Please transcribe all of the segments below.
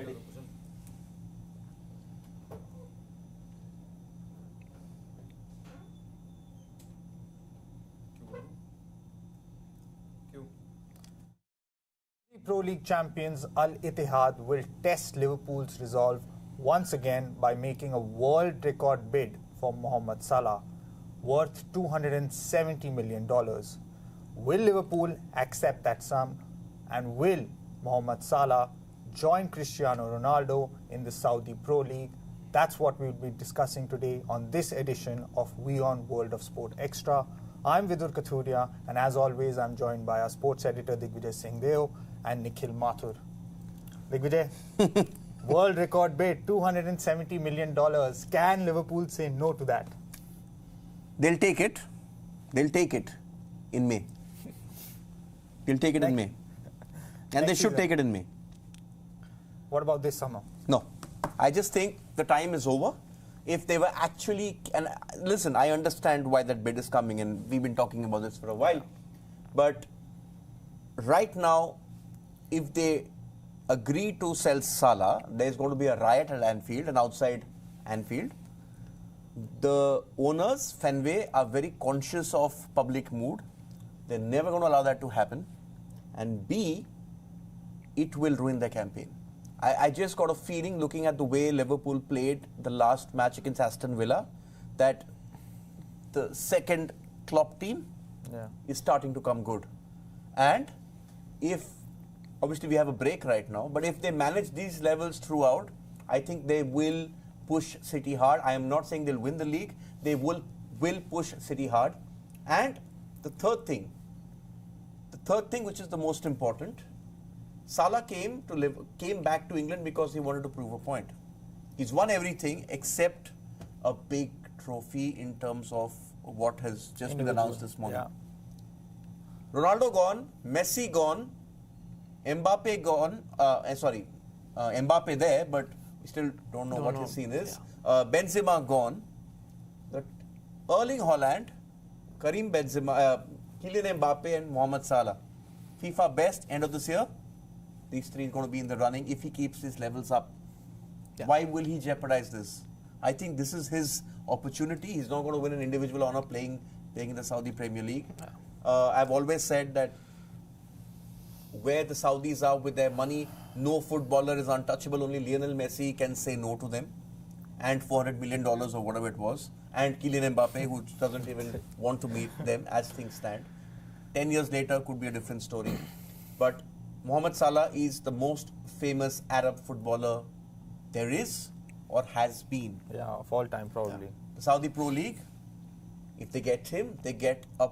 Ready. Pro League champions Al Ittihad will test Liverpool's resolve once again by making a world record bid for Mohamed Salah, worth $270 million. Will Liverpool accept that sum? And will Mohamed Salah join Cristiano Ronaldo in the Saudi Pro League? That's what we'll be discussing today on this edition of WION World of Sport Extra. I'm Vidur Kathuria, and as always, I'm joined by our sports editor Digvijay Singh Deo and Nikhil Mathur. Digvijay, world record bid, $270 million. Can Liverpool say no to that? They'll take it. They'll take it in May. They'll take it in May. And they should take it in May. What about this summer? No. I just think the time is over. If they were actually... And listen, I understand why that bid is coming, and we've been talking about this for a while. But right now, if they agree to sell Salah, there's going to be a riot at Anfield and outside Anfield. The owners, Fenway, are very conscious of public mood. They're never going to allow that to happen. And B, it will ruin their campaign. I just got a feeling, looking at the way Liverpool played the last match against Aston Villa, that the second Klopp team is starting to come good. And if, obviously we have a break right now, but if they manage these levels throughout, I think they will push City hard. I am not saying they'll win the league. They will push City hard. And the third thing which is the most important, Salah came back to England because he wanted to prove a point. He's won everything except a big trophy in terms of what has just been announced this morning. Yeah. Ronaldo gone, Messi gone, Mbappe gone, Mbappe there, but we still don't know what his scene is. Yeah. Benzema gone. But Erling Haaland, Karim Benzema, Kylian Mbappe and Mohamed Salah. FIFA best end of this year. These three are going to be in the running if he keeps his levels up. Yeah. Why will he jeopardize this? I think this is his opportunity. He's not going to win an individual honor playing in the Saudi Premier League. Yeah. I've always said that where the Saudis are with their money, no footballer is untouchable. Only Lionel Messi can say no to them. And $400 million or whatever it was. And Kylian Mbappe, who doesn't even want to meet them as things stand. 10 years later could be a different story. But Mohamed Salah is the most famous Arab footballer there is or has been. Yeah, of all time probably. Yeah. The Saudi Pro League, if they get him, they get a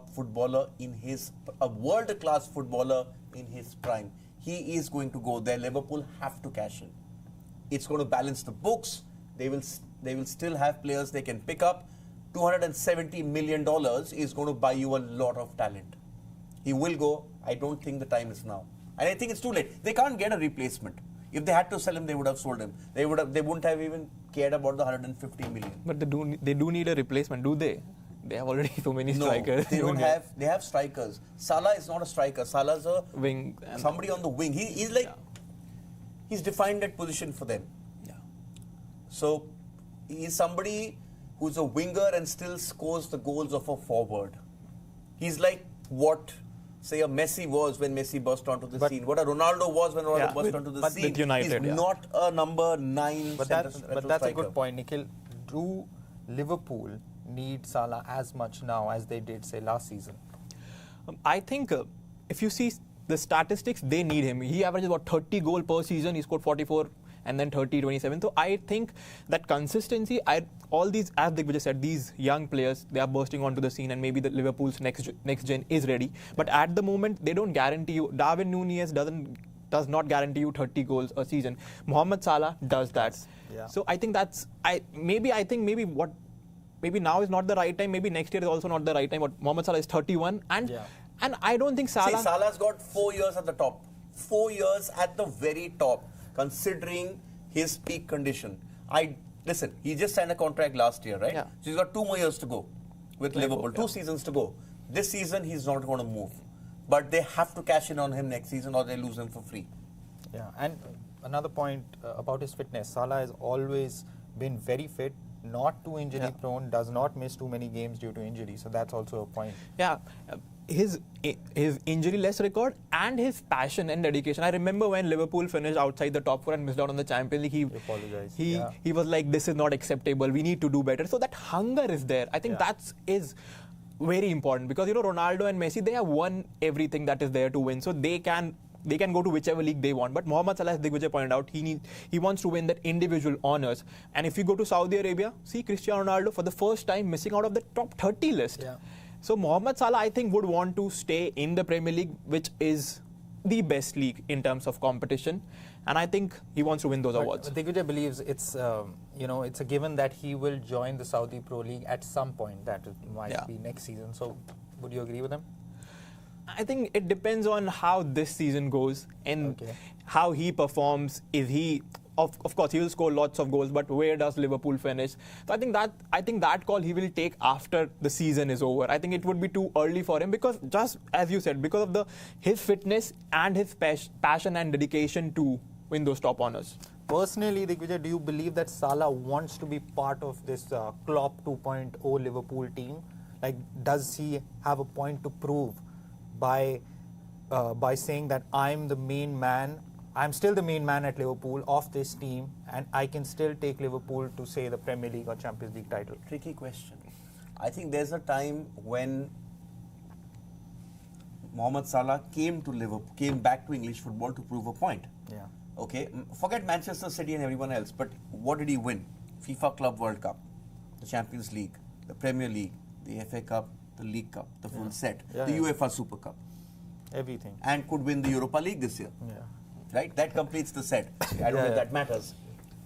world-class footballer in his prime. He is going to go there. Liverpool have to cash in. It's going to balance the books. They will still have players they can pick up. $270 million is going to buy you a lot of talent. He will go. I don't think the time is now. And I think it's too late. They can't get a replacement. If they had to sell him, they would have sold him. They wouldn't have even cared about the 150 million. But they do need a replacement, do they? They have already so many strikers. They don't have. They have strikers. Salah is not a striker. Salah's a wing. Somebody on the wing. He's defined that position for them. Yeah. So he's somebody who's a winger and still scores the goals of a forward. He's like what, say, a Messi was when Messi burst onto the scene. What a Ronaldo was when Ronaldo burst onto the scene. With United, he's not a number 9 But that's a good point, Nikhil. Do Liverpool need Salah as much now as they did, say, last season? I think if you see the statistics, they need him. He averages about 30 goals per season. He scored 44 and then 30, 27. So I think that consistency, all these, as Digvijay said, these young players, they are bursting onto the scene, and maybe the Liverpool's next gen is ready. But at the moment, they don't guarantee you. Darwin Núñez does not guarantee you 30 goals a season. Mohamed Salah does that. Yeah. So I think maybe now is not the right time. Maybe next year is also not the right time. But Mohamed Salah is 31, and I don't think Salah. See, Salah's got 4 years at the top. 4 years at the very top, considering his peak condition. Listen, he just signed a contract last year, right? Yeah. So he's got 2 more years to go with Liverpool. 2 seasons to go. This season, he's not going to move. But they have to cash in on him next season or they lose him for free. Yeah, and another point about his fitness. Salah has always been very fit, not too injury prone, does not miss too many games due to injury. So that's also a point. Yeah. His injury-less record and his passion and dedication. I remember when Liverpool finished outside the top four and missed out on the Champions League, He apologized. He was like, this is not acceptable. We need to do better. So that hunger is there. I think that is very important because, you know, Ronaldo and Messi, they have won everything that is there to win. So they can go to whichever league they want. But Mohamed Salah, as Digvijay pointed out, he wants to win that individual honors. And if you go to Saudi Arabia, see Cristiano Ronaldo for the first time missing out of the top 30 list. Yeah. So Mohamed Salah, I think, would want to stay in the Premier League, which is the best league in terms of competition. And I think he wants to win those awards. Digvijay believes it's it's a given that he will join the Saudi Pro League at some point. That might be next season. So would you agree with him? I think it depends on how this season goes and how he performs. Is he, of course, he will score lots of goals, but where does Liverpool finish? So I think that call he will take after the season is over. I think it would be too early for him because, just as you said, because of his fitness and his passion and dedication to win those top honors. Personally, Digvijay, do you believe that Salah wants to be part of this Klopp 2.0 Liverpool team? Like, does he have a point to prove by saying that I'm the main man, I'm still the main man at Liverpool of this team, and I can still take Liverpool to, say, the Premier League or Champions League title? Tricky question. I think there's a time when Mohamed Salah came back to English football to prove a point. Yeah. Okay, forget Manchester City and everyone else, but what did he win? FIFA Club World Cup, the Champions League, the Premier League, the FA Cup, the League Cup, the full set, the UEFA Super Cup. Everything. And could win the Europa League this year. Yeah. Right? That completes the set. I don't think that matters.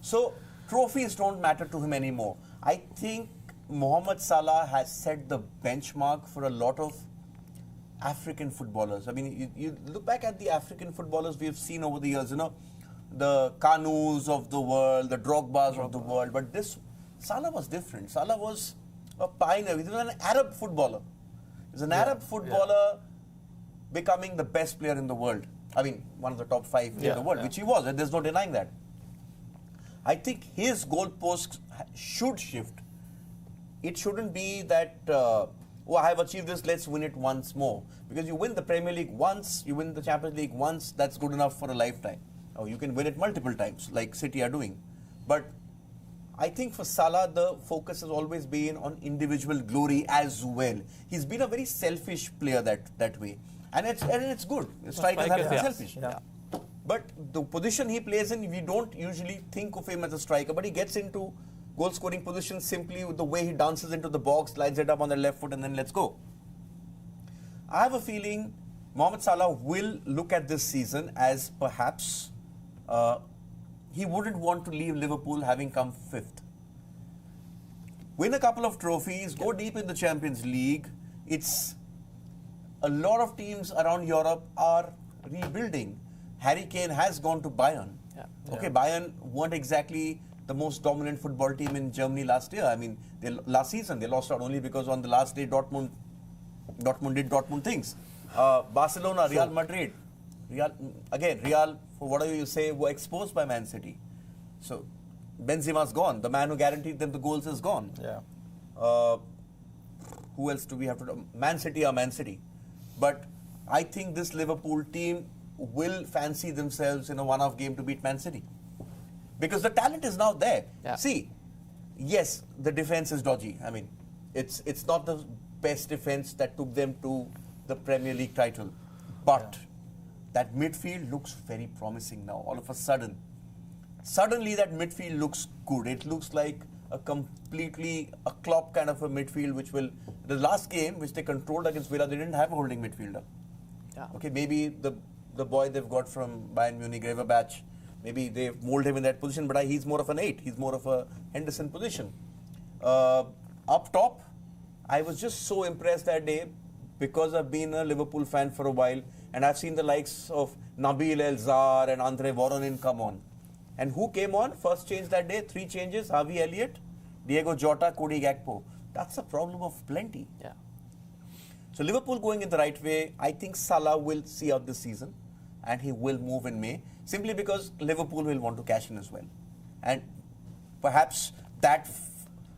So, trophies don't matter to him anymore. I think Mohamed Salah has set the benchmark for a lot of African footballers. I mean, you look back at the African footballers we have seen over the years, you know, the Kanus of the world, the Drogbas of the world. But Salah was different. Salah was a pioneer. He was an Arab footballer. He was an Arab footballer becoming the best player in the world. I mean, one of the top 5 in the world, which he was, and there's no denying that. I think his goalposts should shift. It shouldn't be that, I have achieved this, let's win it once more. Because you win the Premier League once, you win the Champions League once, that's good enough for a lifetime. Or you can win it multiple times, like City are doing. But I think for Salah, the focus has always been on individual glory as well. He's been a very selfish player that way. And it's good. Strikers have to be selfish. Yeah. But the position he plays in, we don't usually think of him as a striker, but he gets into goal-scoring positions simply with the way he dances into the box, lines it up on the left foot, and then let's go. I have a feeling Mohamed Salah will look at this season as perhaps he wouldn't want to leave Liverpool having come 5th. Win a couple of trophies, go deep in the Champions League. A lot of teams around Europe are rebuilding. Harry Kane has gone to Bayern. Okay, Bayern weren't exactly the most dominant football team in Germany last year. I mean, last season they lost out only because on the last day Dortmund did Dortmund things. Barcelona, Real Madrid, Real, for whatever you say, were exposed by Man City. So Benzema's gone. The man who guaranteed them the goals is gone. Yeah. Who else do we have to do? Man City are Man City. But I think this Liverpool team will fancy themselves in a one-off game to beat Man City. Because the talent is now there. Yeah. See, yes, the defense is dodgy. I mean, it's not the best defense that took them to the Premier League title. But that midfield looks very promising now. All of a sudden, suddenly that midfield looks good. It looks like a Klopp kind of a midfield, which will... The last game, which they controlled against Villa, they didn't have a holding midfielder. Yeah. Okay, maybe the boy they've got from Bayern Munich, Gravenberch, maybe they mold him in that position, but he's more of an 8. He's more of a Henderson position. Up top, I was just so impressed that day because I've been a Liverpool fan for a while and I've seen the likes of Nabil El-Zar and Andre Voronin come on. And who came on? First change that day, 3 changes, Harvey Elliott, Diego Jota, Cody Gakpo. That's a problem of plenty. Yeah. So Liverpool going in the right way. I think Salah will see out this season and he will move in May. simply because Liverpool will want to cash in as well. And perhaps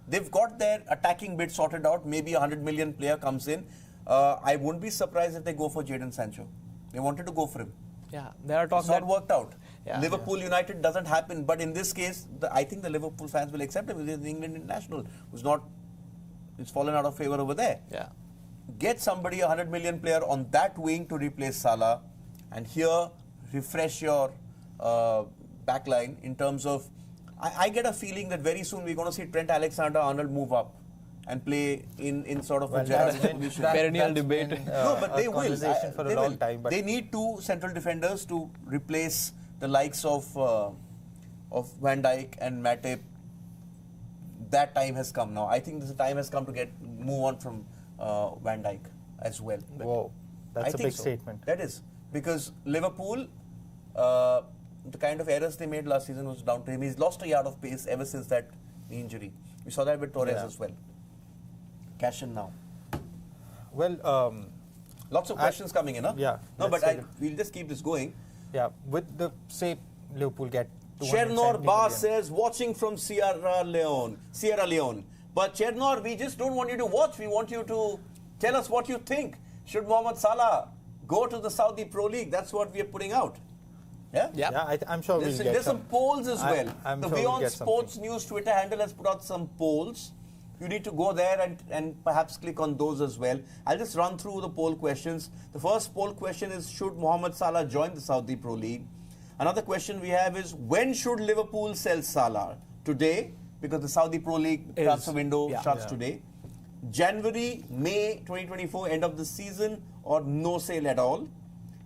they've got their attacking bit sorted out. Maybe a 100 million player comes in. I wouldn't be surprised if they go for Jadon Sancho. They wanted to go for him. Yeah, there are talks It's not worked out. Yeah, Liverpool United doesn't happen, but in this case, I think the Liverpool fans will accept him. He's the England international it's fallen out of favour over there. Yeah. Get somebody, a 100 million player on that wing to replace Salah, and here refresh your backline in terms of. I get a feeling that very soon we're going to see Trent Alexander-Arnold move up and play in sort of a Gerrard's position. Perennial debate. No, but they will. For a long time. But they need two central defenders to replace the likes of Van Dijk and Matip. That time has come now. I think this time has come to move on from Van Dijk as well. whoa, that's a big so. statement. That is because Liverpool, the kind of errors they made last season was down to him. He's lost a yard of pace ever since that injury. We saw that with Torres as well. Cash in now. Well, Lots of questions coming in, huh? Yeah. No, but let's we'll just keep this going. yeah, with the say Liverpool get Chernor 270 Ba million. says, watching from Sierra Leone. But Chernor, we just don't want you to watch. We want you to tell us what you think. Should Mohamed Salah go to the Saudi Pro League? That's what we are putting out. Yeah? Yeah. Yeah, I'm sure we'll get There's some polls as well. I'm The sure we'll WION get Sports something. News Twitter handle has put out some polls. You need to go there and perhaps click on those as well. I'll just run through the poll questions. The first poll question is, should Mohamed Salah join the Saudi Pro League? Another question we have is, when should Liverpool sell Salah? Today, because the Saudi Pro League transfer window shuts today. January, May 2024, end of the season, or no sale at all.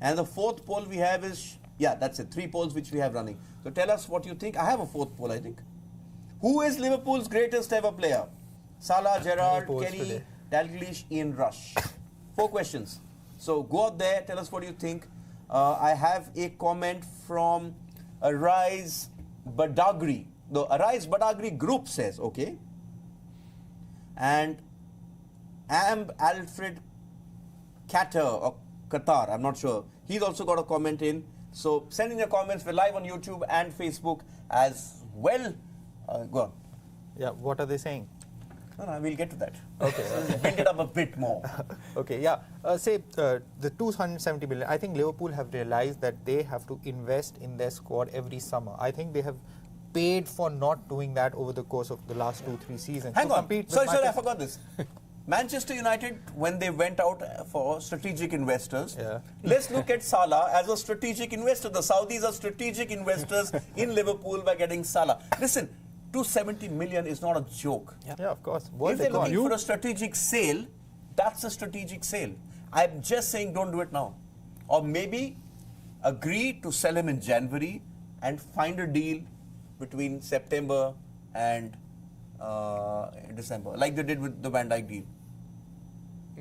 And the fourth poll we have is, that's it. 3 polls which we have running. So tell us what you think. I have a fourth poll, I think. Who is Liverpool's greatest ever player? Salah, Gerrard, Kenny, Dalglish, Ian Rush. 4 questions. So go out there, tell us what you think. I have a comment from Arise Badagri. The Arise Badagri group says, okay. And Amb Alfred Qatar, I'm not sure. He's also got a comment in. So send in your comments. We're live on YouTube and Facebook as well. Go on. Yeah, what are they saying? No, we'll get to that. Okay. Build it up a bit more. Okay, yeah. The 270 million, I think Liverpool have realized that they have to invest in their squad every summer. I think they have paid for not doing that over the course of the last 2-3 seasons. Hang on. Sorry, I forgot this. Manchester United, when they went out for strategic investors, let's look at Salah as a strategic investor. The Saudis are strategic investors in Liverpool by getting Salah. Listen, 270 million is not a joke. Yeah, of course. If they're looking for a strategic sale, that's a strategic sale. I'm just saying don't do it now. Or maybe agree to sell him in January and find a deal between September and December, like they did with the Van Dijk deal.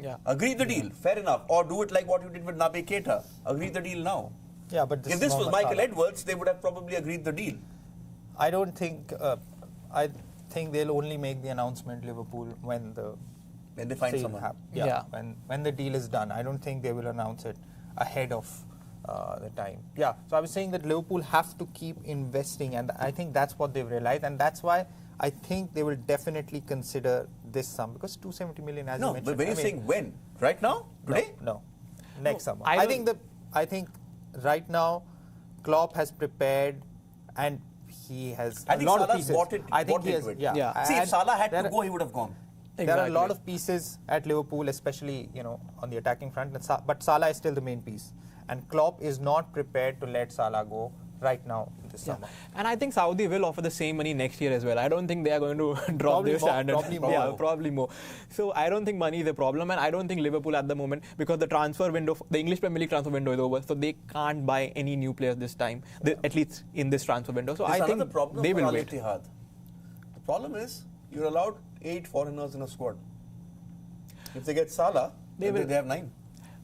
Yeah. Agree the deal, fair enough. Or do it like what you did with Naby Keita. Agree the deal now. Yeah, but if this was Michael Edwards, they would have probably agreed the deal. I don't think. I think they'll only make the announcement, Liverpool, when they find someone. When the deal is done. I don't think they will announce it ahead of the time. Yeah. So I was saying that Liverpool have to keep investing, and I think that's what they've realized, and that's why I think they will definitely consider this sum, because 270 million, as you mentioned. No, but when you're saying when? Right now? Today? No. Next summer. I think right now, Klopp has prepared, and he has a lot of pieces. I think he has. Yeah. See, if Salah had to go, he would have gone. Exactly. There are a lot of pieces at Liverpool, especially on the attacking front. But Salah is still the main piece, and Klopp is not prepared to let Salah go right now this summer. And I think Saudi will offer the same money next year as well. I don't think they are going to drop their standard. Probably more. Yeah, probably more. So I don't think money is a problem, and I don't think Liverpool at the moment, because the transfer window, the English Premier League transfer window is over, so they can't buy any new players this time, at least in this transfer window. So I think they will wait. The problem is you're allowed 8 foreigners in a squad. If they get Salah, they have 9.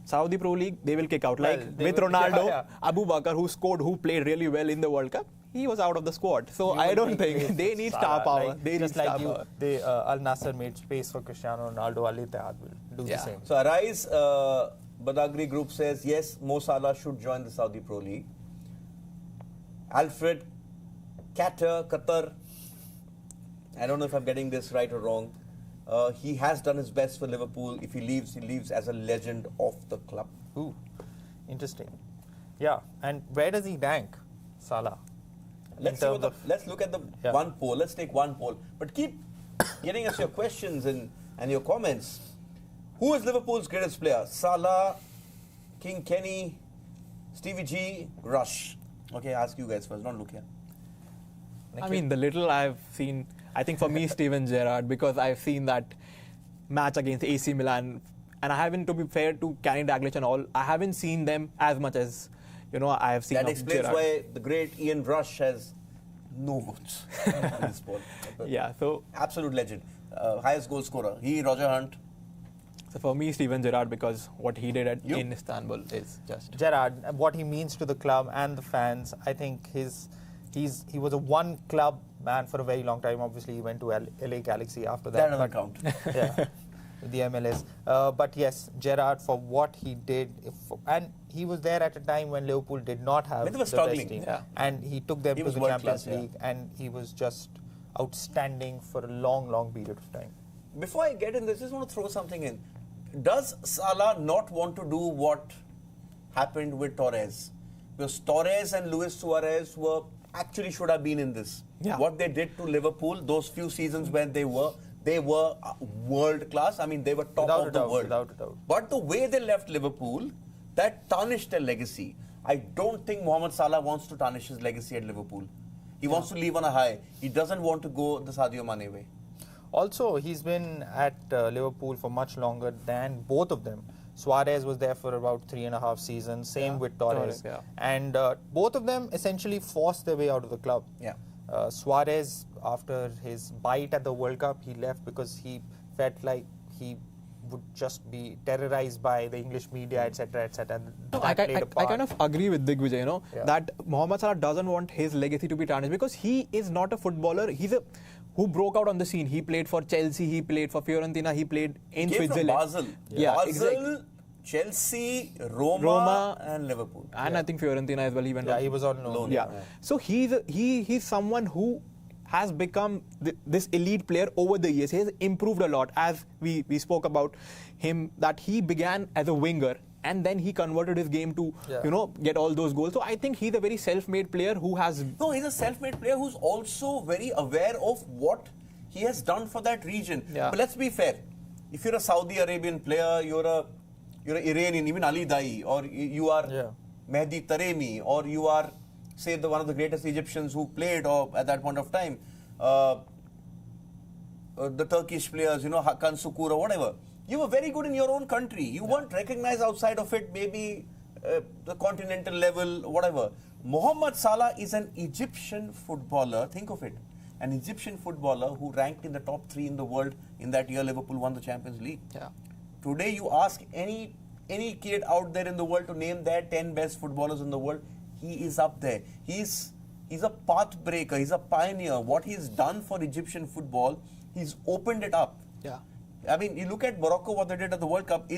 Saudi Pro League, they will kick out. With Ronaldo, Abu Bakr, who played really well in the World Cup, he was out of the squad. So I don't think they need star power. Al Nassr made space for Cristiano Ronaldo. Al Ittihad will do the same. So Arise Badagri group says, yes, Mo Salah should join the Saudi Pro League. Alfred Qatar. I don't know if I'm getting this right or wrong. He has done his best for Liverpool. If he leaves as a legend of the club. Ooh, interesting. Yeah, and where does he rank, Salah? Let's look at the one poll. Let's take one poll. But keep getting us your questions and your comments. Who is Liverpool's greatest player? Salah, King Kenny, Stevie G, Rush. Okay, ask you guys first. Don't look here. I mean, the little I've seen, I think for me, Steven Gerrard, because I've seen that match against AC Milan, and I haven't, to be fair to Kenny Dalglish and all, I haven't seen them as much as, I have seen. That explains Gerrard. why the great Ian Rush has no votes in this poll. Yeah, so absolute legend, highest goal scorer. Roger Hunt. So for me, Steven Gerrard, because what he did in Istanbul is just... Gerrard, what he means to the club and the fans, I think he was a one-club man for a very long time. Obviously, he went to LA Galaxy after that. That doesn't count. Yeah, the MLS. But yes, Gerrard, for what he did, and he was there at a time when Liverpool did not have the best team. Yeah. And he took them to the Champions League, and he was just outstanding for a long, long period of time. Before I get in this, I just want to throw something in. Does Salah not want to do what happened with Torres? Because Torres and Luis Suarez actually should have been in this. Yeah. What they did to Liverpool, those few seasons when they were world class. I mean, they were top of the world. Without a doubt. But the way they left Liverpool, that tarnished their legacy. I don't think Mohamed Salah wants to tarnish his legacy at Liverpool. He wants to leave on a high. He doesn't want to go the Sadio Mane way. Also, he's been at Liverpool for much longer than both of them. Suarez was there for about 3.5 seasons, same with Torres. And both of them essentially forced their way out of the club. Yeah. Suarez, after his bite at the World Cup, he left because he felt like he would just be terrorized by the English media, etc., etc. I kind of agree with Digvijay, that Mohamed Salah doesn't want his legacy to be tarnished because he is not a footballer. He's who broke out on the scene. He played for Chelsea, he played for Fiorentina, he played in Switzerland. Basel. Yeah, Basel, exactly. Chelsea, Roma, and Liverpool. And I think Fiorentina as well. He went. Yeah, he was on loan. Yeah. So he's someone who has become this elite player over the years. He has improved a lot, as we spoke about him, that he began as a winger and then he converted his game to, get all those goals. So I think he's a very self-made player who has... No, he's a self-made player who's also very aware of what he has done for that region. Yeah. But let's be fair. If you're a Saudi Arabian player, you're a Iranian, even Ali Dai, or you are Mehdi Taremi, or you are, say, one of the greatest Egyptians who played at that point of time, the Turkish players, Hakan Sukur or whatever. You were very good in your own country. You weren't recognized outside of it, maybe the continental level, whatever. Mohamed Salah is an Egyptian footballer. Think of it. An Egyptian footballer who ranked in the top 3 in the world in that year Liverpool won the Champions League. Yeah. Today you ask any kid out there in the world to name their 10 best footballers in the world, he is up there. He's a path breaker. He's a pioneer. What he's done for Egyptian football, he's opened it up. Yeah. I mean, you look at Morocco, what they did at the World Cup.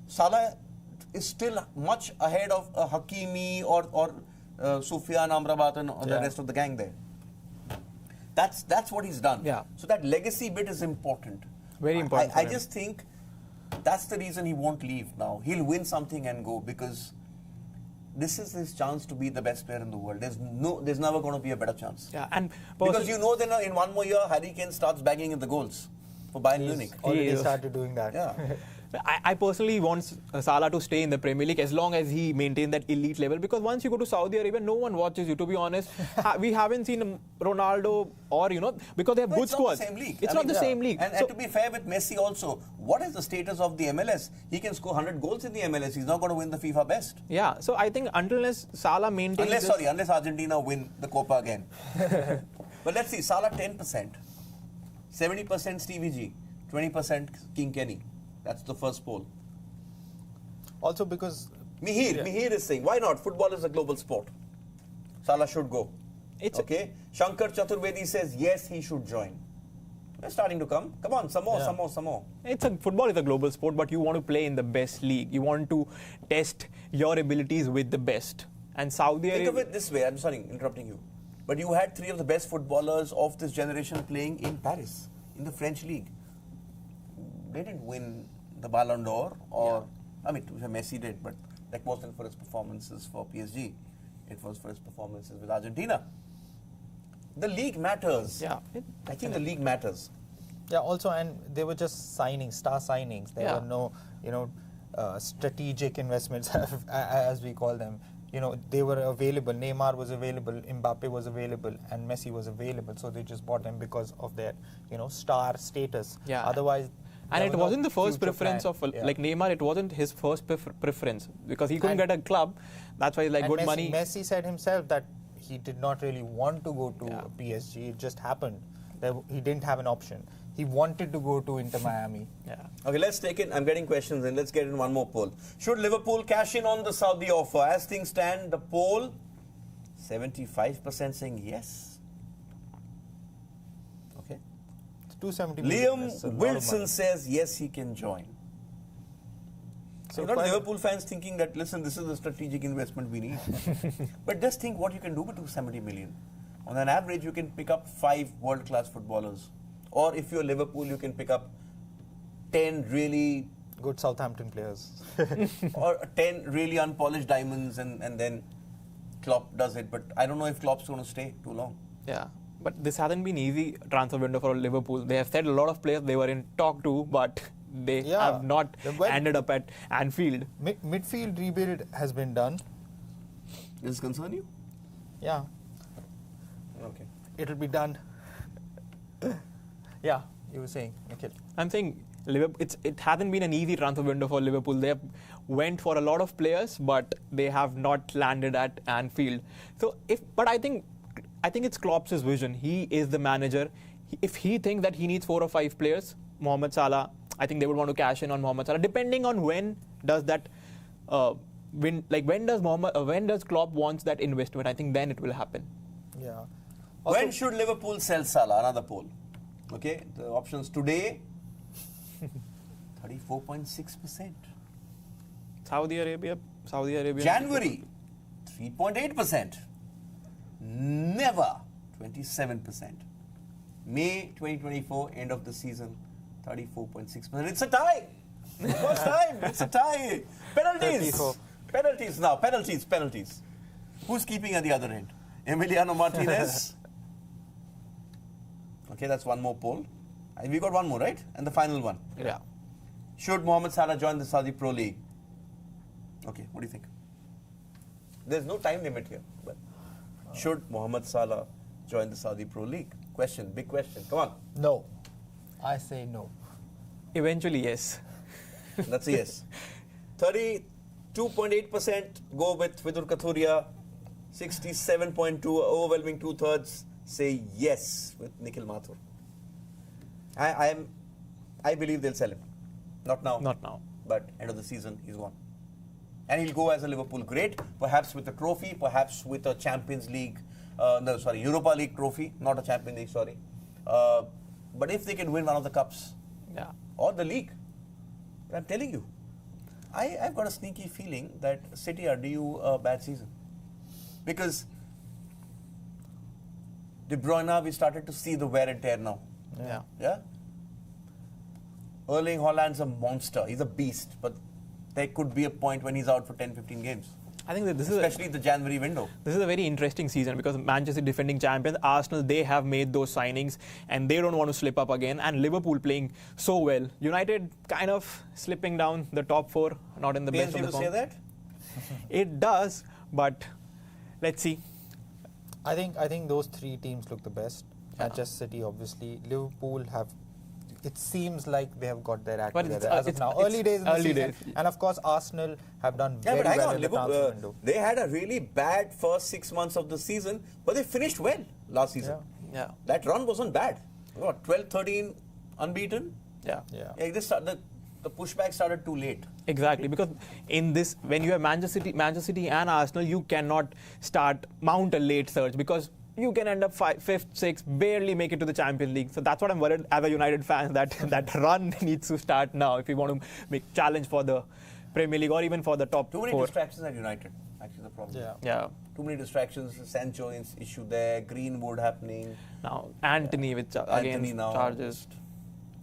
Salah is still much ahead of Hakimi or Sufyan Amrabat and the rest of the gang there. That's what he's done. Yeah. So that legacy bit is important. Very important. I just think that's the reason he won't leave now. He'll win something and go because this is his chance to be the best player in the world. There's never going to be a better chance. Yeah, and because then in one more year, Harry Kane starts bagging in the goals for Bayern Munich. Already started doing that. Yeah. I personally want Salah to stay in the Premier League as long as he maintains that elite level, because once you go to Saudi Arabia, no one watches you, to be honest. We haven't seen Ronaldo or, because they have good squads. It's not the same league. It's not the same league. And to be fair with Messi also, what is the status of the MLS? He can score 100 goals in the MLS. He's not going to win the FIFA best. Yeah, so I think unless Salah maintains... Unless Argentina win the Copa again. But let's see, Salah 10%. 70% Stevie G. 20% King Kenny. That's the first poll. Also because... Mihir is saying, why not? Football is a global sport. Salah should go. Okay. Shankar Chaturvedi says, yes, he should join. They're starting to come. Come on, some more. Football is a global sport, but you want to play in the best league. You want to test your abilities with the best. And Saudi Think Arabia. of it this way. I'm sorry, interrupting you. But you had three of the best footballers of this generation playing in Paris, in the French league. They didn't win the Ballon d'Or, or I mean, Messi did, but that wasn't for his performances for PSG. It was for his performances with Argentina. The league matters. Yeah, I think the league matters. Yeah, also, and they were just signings, star signings. There were no, strategic investments, as we call them. They were available. Neymar was available, Mbappe was available, and Messi was available. So they just bought them because of their, star status. Yeah. Otherwise, and it wasn't the first future preference plan. of like Neymar. It wasn't his first preference because he couldn't get a club. That's why like good Messi, money. Messi said himself that he did not really want to go to PSG. It just happened. He didn't have an option. He wanted to go to Inter Miami. Yeah. Okay, let's take it. I'm getting questions and let's get in one more poll. Should Liverpool cash in on the Saudi offer? As things stand, the poll, 75% saying yes. Okay. It's 270 million. That's a Liam lot of Wilson money. says yes, he can join. So not Liverpool fans thinking that, listen, this is the strategic investment we need. But just think what you can do with 270 million. On an average, you can pick up 5 world-class footballers. Or if you're Liverpool, you can pick up 10 really good Southampton players. or 10 really unpolished diamonds, and then Klopp does it. But I don't know if Klopp's going to stay too long. Yeah. But this hasn't been easy transfer window for Liverpool. They have said a lot of players they were in talk to, but they have not ended up at Anfield. Midfield rebuild has been done. Does this concern you? Yeah. Okay. It'll be done. Yeah, you were saying, Nikhil. I'm saying it hasn't been an easy transfer window for Liverpool. They have went for a lot of players, but they have not landed at Anfield. So but I think it's Klopp's vision. He is the manager. If he thinks that he needs 4 or 5 players, Mohamed Salah, I think they would want to cash in on Mohamed Salah. Depending on when does that when does Klopp wants that investment? I think then it will happen. Yeah. When should Liverpool sell Salah? Another poll. Okay, the options today, 34.6%. Saudi Arabia. January, 3.8%. Never, 27%. May 2024, end of the season, 34.6%. It's a tie. First time, it's a tie. Penalties. 34. Penalties now. Penalties. Who's keeping at the other end? Emiliano Martinez. Okay, that's one more poll. We got one more, right? And the final one. Yeah. Should Mohamed Salah join the Saudi Pro League? Okay, what do you think? There's no time limit here. But should Mohamed Salah join the Saudi Pro League? Big question. Come on. No. I say no. Eventually, yes. That's a yes. 32.8% go with Vidur Kathuria. 67.2, overwhelming 2/3 say yes with Nikhil Mathur. I believe they'll sell him. Not now. Not now. But end of the season, he's gone. And he'll go as a Liverpool great, perhaps with a trophy, perhaps with a Champions League, Europa League trophy, not a Champions League, sorry. But if they can win one of the cups, or the league, I'm telling you, I've got a sneaky feeling that City are due a bad season. Because De Bruyne, we started to see the wear and tear now. Yeah? Erling Haaland's a monster. He's a beast. But there could be a point when he's out for 10-15 games. I think that this especially the January window. This is a very interesting season because Manchester defending champions, Arsenal, they have made those signings and they don't want to slip up again. And Liverpool playing so well. United kind of slipping down the top 4, not in the best of the form. Say that? It does, but let's see. I think those 3 teams look the best. Manchester City, obviously. Liverpool have. It seems like they have got their act together as of now. Early days in the season. And of course, Arsenal have done very well in the transfer window. They had a really bad first 6 months of the season, but they finished well last season. Yeah. That run wasn't bad. What, 12-13 unbeaten? Yeah. The pushback started too late. Exactly, because in this, when you have Manchester City and Arsenal, you cannot mount a late surge because you can end up 5th, 6th, barely make it to the Champions League. So that's what I'm worried as a United fan, that run needs to start now if we want to make challenge for the Premier League or even for the top 4. Too many distractions at United. actually the problem. Yeah. Yeah. Too many distractions. Sancho issue there. Greenwood happening. Now Anthony with Anthony again now. charges.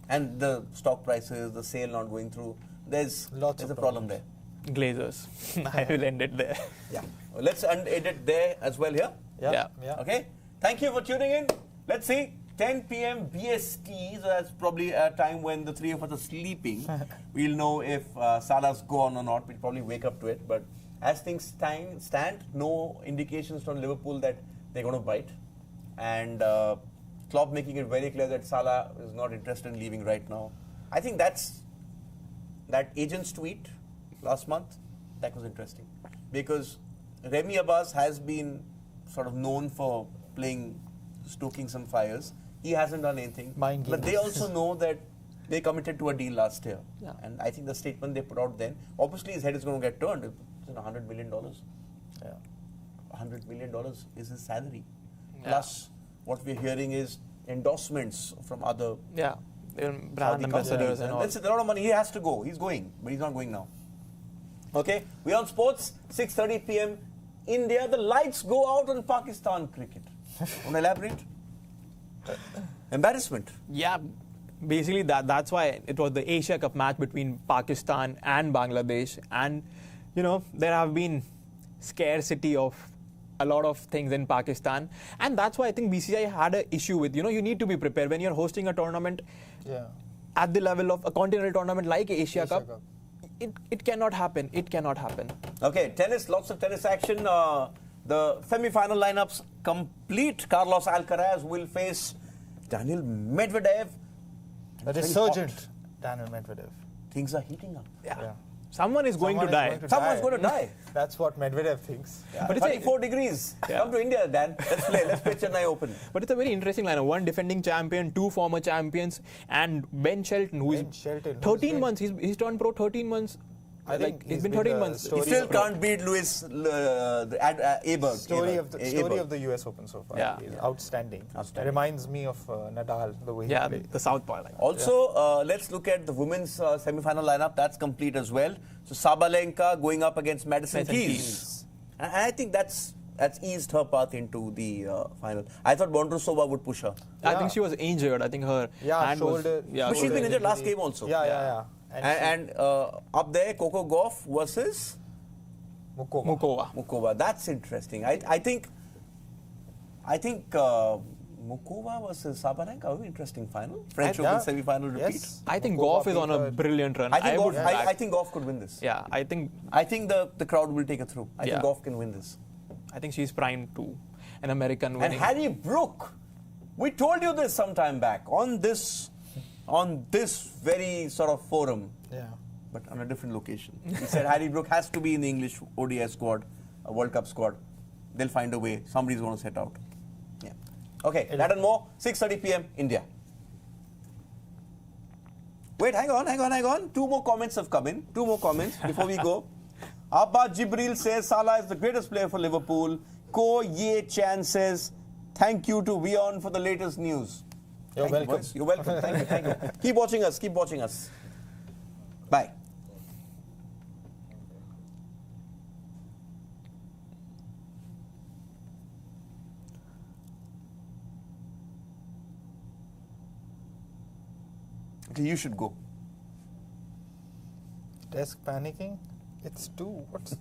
And the stock prices, the sale not going through. There's Lots of a problem there. Glazers. I will end it there. Yeah. Well, let's end it there as well here. Yeah. Okay. Thank you for tuning in. Let's see. 10 p.m. BST, so that's probably a time when the three of us are sleeping. We'll know if Salah's go on or not. We'll probably wake up to it. But as things stand, no indications from Liverpool that they're going to bite. And Klopp making it very clear that Salah is not interested in leaving right now. I think that agent's tweet last month, that was interesting. Because Remy Abbas has been sort of known for stoking some fires. He hasn't done anything. But they also know that they committed to a deal last year. Yeah. And I think the statement they put out then, obviously his head is going to get turned. It's $100 million. Yeah. $100 million is his salary. Yeah. Plus, what we're hearing is endorsements from other Yeah. Brand Saudi ambassadors companies. and all. That's a lot of money. He has to go. He's going, but he's not going now. Okay, we on sports, 6:30 p.m. India. The lights go out on Pakistan cricket. Want to elaborate? Embarrassment. Yeah, basically that's why it was the Asia Cup match between Pakistan and Bangladesh, and there have been scarcity of a lot of things in Pakistan, and that's why I think BCCI had an issue with you need to be prepared when you're hosting a tournament at the level of a continental tournament like Asia Cup. It cannot happen. It cannot happen. Okay, tennis, lots of tennis action. The semi-final lineups complete. Carlos Alcaraz will face Daniel Medvedev. The resurgent Daniel Medvedev. Things are heating up. Yeah. Someone is going to die. Someone's going to die. That's what Medvedev thinks. Yeah. But But it's 34 degrees. Yeah. Come to India, Dan. Let's play. Let's play Chennai Open. But it's a very interesting lineup. One defending champion, two former champions, and Ben Shelton, who is Ben Shelton, 13 months. He's turned pro 13 months. I think he's been 13 the months. He story still of can't beat Luis Aberg. story of the US Open so far. Yeah. Is outstanding. Outstanding. Reminds me of Nadal, the way he plays. the southpaw line. Also, let's look at the women's semi-final lineup. That's complete as well. So Sabalenka going up against Madison Keys. And I think that's eased her path into the final. I thought Bondrusova would push her. I think she was injured. I think her hand shoulder. was... Yeah, But she's shoulder been injured last injury. game also. Yeah. And up there, Coco Gauff versus Mukova. That's interesting. I think Mukova versus Sabalenka, a very interesting final. French Open semi-final repeat. Yes. I think Mukova Goff is on a beat brilliant run. I think Gauff could win this. Yeah, I think the crowd will take it through. I think Gauff can win this. I think she's primed to an American winning. And Harry Brook, we told you this some time back on this very sort of forum, but on a different location. We said Harry Brook has to be in the English ODI squad, a World Cup squad. They'll find a way. Somebody's going to set out. Yeah. Okay, that and more. 6:30 p.m. India. Wait, hang on. Two more comments have come in. Two more comments before we go. Abba Jibril says Salah is the greatest player for Liverpool. Ko Ye Chan says, thank you to WION for the latest news. You're welcome. You're welcome. Thank you. Keep watching us. Bye. Okay, you should go. Desk panicking? It's 2. What's